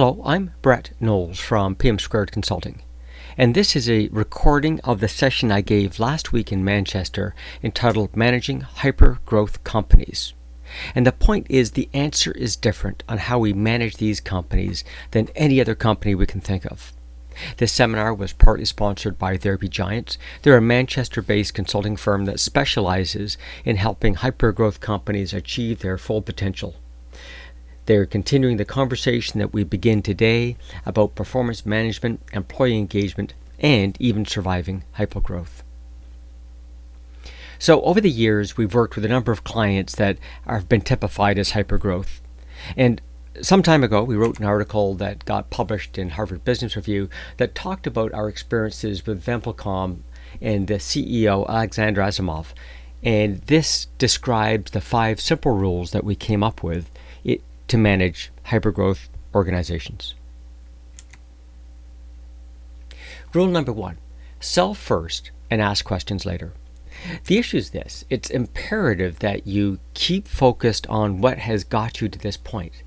Hello, I'm Brett Knowles from PM Squared Consulting, and this is a recording of the session I gave last week in Manchester entitled Managing Hyper-Growth Companies. And the point is the answer is different on how we manage these companies than any other company we can think of. This seminar was partly sponsored by Therapy Giants. They're a Manchester-based consulting firm that specializes in helping hyper-growth companies achieve their full potential. They're continuing the conversation that we begin today about performance management, employee engagement, and even surviving hypergrowth. So over the years, we've worked with a number of clients that have been typified as hypergrowth. And some time ago, we wrote an article that got published in Harvard Business Review that talked about our experiences with VimpelCom and the CEO, Alexander Asimov. And this describes the 5 simple rules that we came up with to manage hypergrowth organizations. Rule number 1, sell first and ask questions later. The issue is this: it's imperative that you keep focused on what has got you to this point.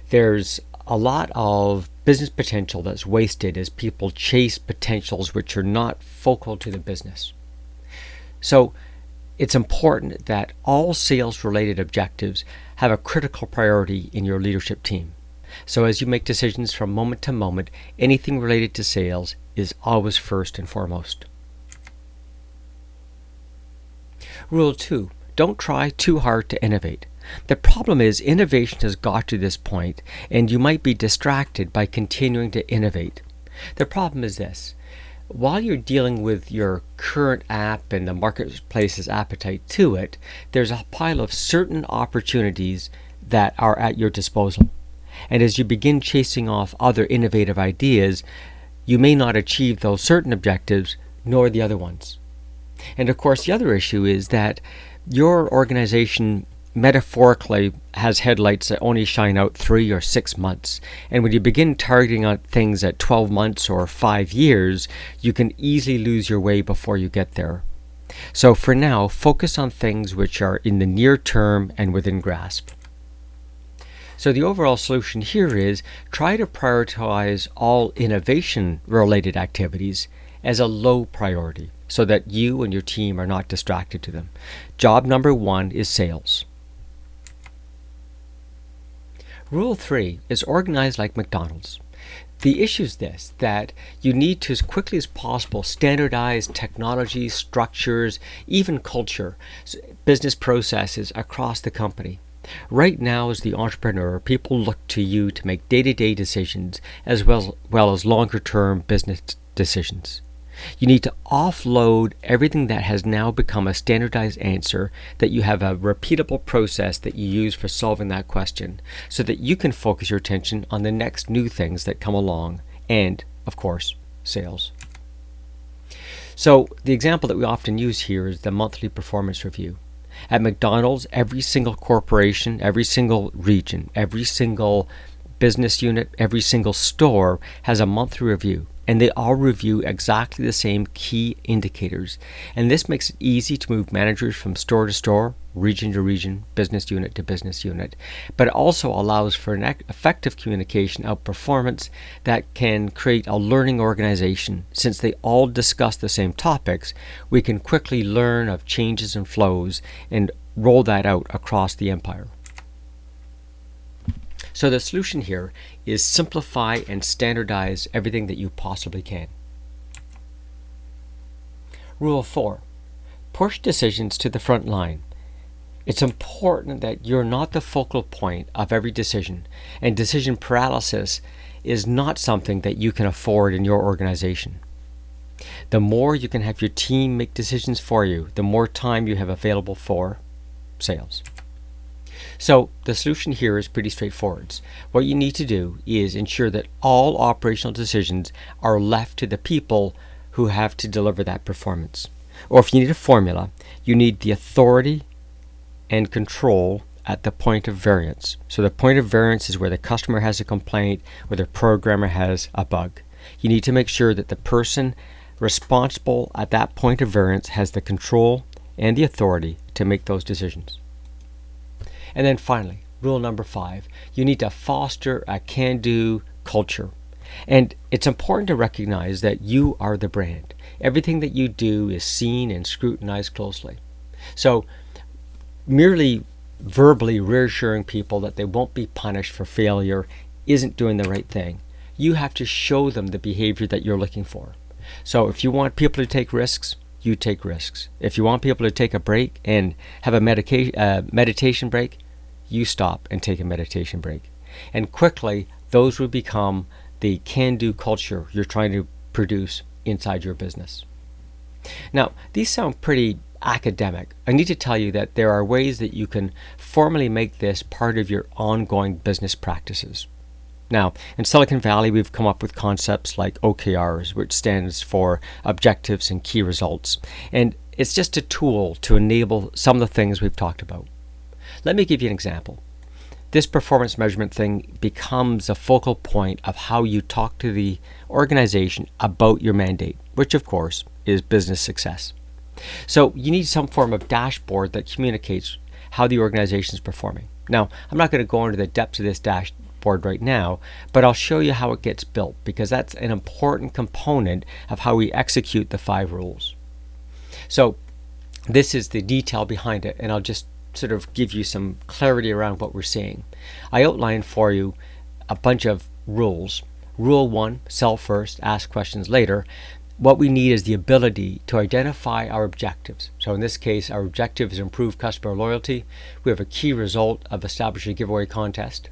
There's a lot of business potential that's wasted as people chase potentials which are not focal to the business. So it's important that all sales-related objectives have a critical priority in your leadership team. So as you make decisions from moment to moment, anything related to sales is always first and foremost. Rule 2, don't try too hard to innovate. The problem is innovation has got to this point, and you might be distracted by continuing to innovate. The problem is this: while you're dealing with your current app and the marketplace's appetite to it, there's a pile of certain opportunities that are at your disposal. And as you begin chasing off other innovative ideas, you may not achieve those certain objectives, nor the other ones. And of course, the other issue is that your organization metaphorically has headlights that only shine out 3 or 6 months. And when you begin targeting on things at 12 months or 5 years, you can easily lose your way before you get there. So for now, focus on things which are in the near term and within grasp. So the overall solution here is try to prioritize all innovation-related activities as a low priority so that you and your team are not distracted to them. Job number 1 is sales. Rule 3 is organize like McDonald's. The issue is this, that you need to, as quickly as possible, standardize technology, structures, even culture, business processes across the company. Right now, as the entrepreneur, people look to you to make day-to-day decisions as well as longer-term business decisions. You need to offload everything that has now become a standardized answer, that you have a repeatable process that you use for solving that question, so that you can focus your attention on the next new things that come along, and, of course, sales. So the example that we often use here is the monthly performance review. At McDonald's, every single corporation, every single region, every single business unit, every single store has a monthly review. And they all review exactly the same key indicators. And this makes it easy to move managers from store to store, region to region, business unit to business unit. But it also allows for an effective communication of performance that can create a learning organization. Since they all discuss the same topics, we can quickly learn of changes and flows and roll that out across the empire. So the solution here is simplify and standardize everything that you possibly can. Rule 4, push decisions to the front line. It's important that you're not the focal point of every decision, and decision paralysis is not something that you can afford in your organization. The more you can have your team make decisions for you, the more time you have available for sales. So the solution here is pretty straightforward. What you need to do is ensure that all operational decisions are left to the people who have to deliver that performance. Or if you need a formula, you need the authority and control at the point of variance. So the point of variance is where the customer has a complaint, where the programmer has a bug. You need to make sure that the person responsible at that point of variance has the control and the authority to make those decisions. And then finally, rule number 5, you need to foster a can-do culture. And it's important to recognize that you are the brand. Everything that you do is seen and scrutinized closely. So merely verbally reassuring people that they won't be punished for failure isn't doing the right thing. You have to show them the behavior that you're looking for. So if you want people to take risks, you take risks. If you want people to take a break and have a meditation break, you stop and take a meditation break. And quickly, those will become the can-do culture you're trying to produce inside your business. Now, these sound pretty academic. I need to tell you that there are ways that you can formally make this part of your ongoing business practices. Now, in Silicon Valley, we've come up with concepts like OKRs, which stands for Objectives and Key Results. And it's just a tool to enable some of the things we've talked about. Let me give you an example. This performance measurement thing becomes a focal point of how you talk to the organization about your mandate, which of course is business success. So you need some form of dashboard that communicates how the organization is performing. Now, I'm not going to go into the depths of this dashboard right now, but I'll show you how it gets built, because that's an important component of how we execute the 5 rules. So this is the detail behind it, and I'll just sort of give you some clarity around what we're seeing. I outlined for you a bunch of rules. Rule 1, sell first, ask questions later. What we need is the ability to identify our objectives. So in this case, our objective is improve customer loyalty. We have a key result of establishing a giveaway contest.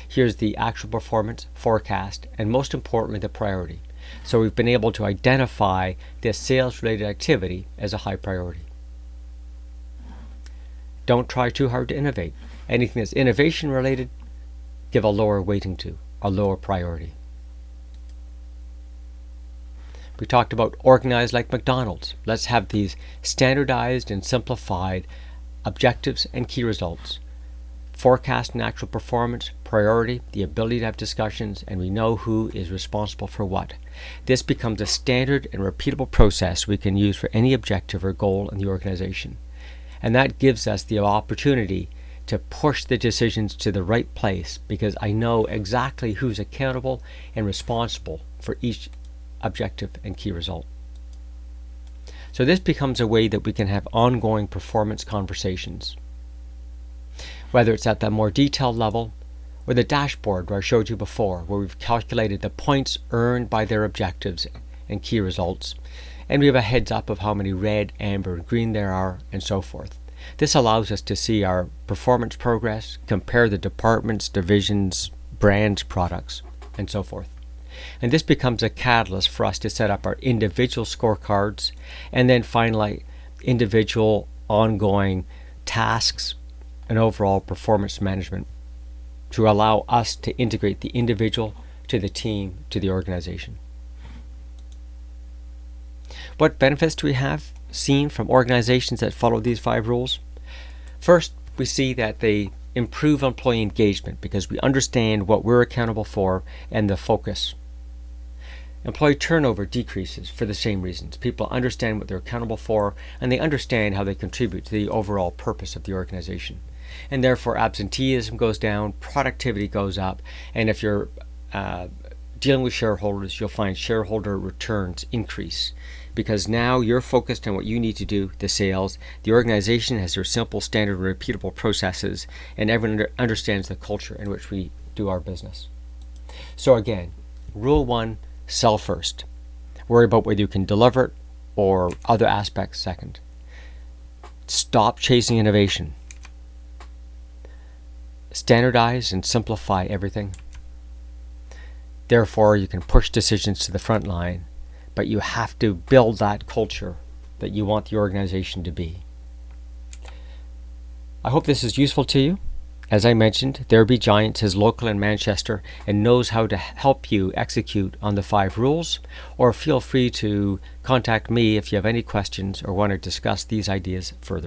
Here's the actual performance forecast, and most importantly, the priority. So we've been able to identify this sales-related activity as a high priority. Don't try too hard to innovate. Anything that's innovation related, give a lower weighting to, a lower priority. We talked about organized like McDonald's. Let's have these standardized and simplified objectives and key results. Forecast and actual performance, priority, the ability to have discussions, and we know who is responsible for what. This becomes a standard and repeatable process we can use for any objective or goal in the organization. And that gives us the opportunity to push the decisions to the right place, because I know exactly who's accountable and responsible for each objective and key result. So this becomes a way that we can have ongoing performance conversations, whether it's at the more detailed level or the dashboard where I showed you before, where we've calculated the points earned by their objectives and key results, and we have a heads up of how many red, amber, and green there are, and so forth. This allows us to see our performance progress, compare the departments, divisions, brands, products, and so forth. And this becomes a catalyst for us to set up our individual scorecards, and then finally individual ongoing tasks and overall performance management to allow us to integrate the individual to the team to the organization. What benefits do we have seen from organizations that follow these 5 rules? First, we see that they improve employee engagement because we understand what we're accountable for and the focus. Employee turnover decreases for the same reasons. People understand what they're accountable for, and they understand how they contribute to the overall purpose of the organization. And therefore, absenteeism goes down, productivity goes up, and if you're dealing with shareholders, you'll find shareholder returns increase, because now you're focused on what you need to do, the sales. The organization has their simple, standard, repeatable processes, and everyone understands the culture in which we do our business. So again, rule 1, sell first. Worry about whether you can deliver it or other aspects second. Stop chasing innovation. Standardize and simplify everything. Therefore, you can push decisions to the front line, but you have to build that culture that you want the organization to be. I hope this is useful to you. As I mentioned, There Be Giants is local in Manchester and knows how to help you execute on the 5 rules, or feel free to contact me if you have any questions or want to discuss these ideas further.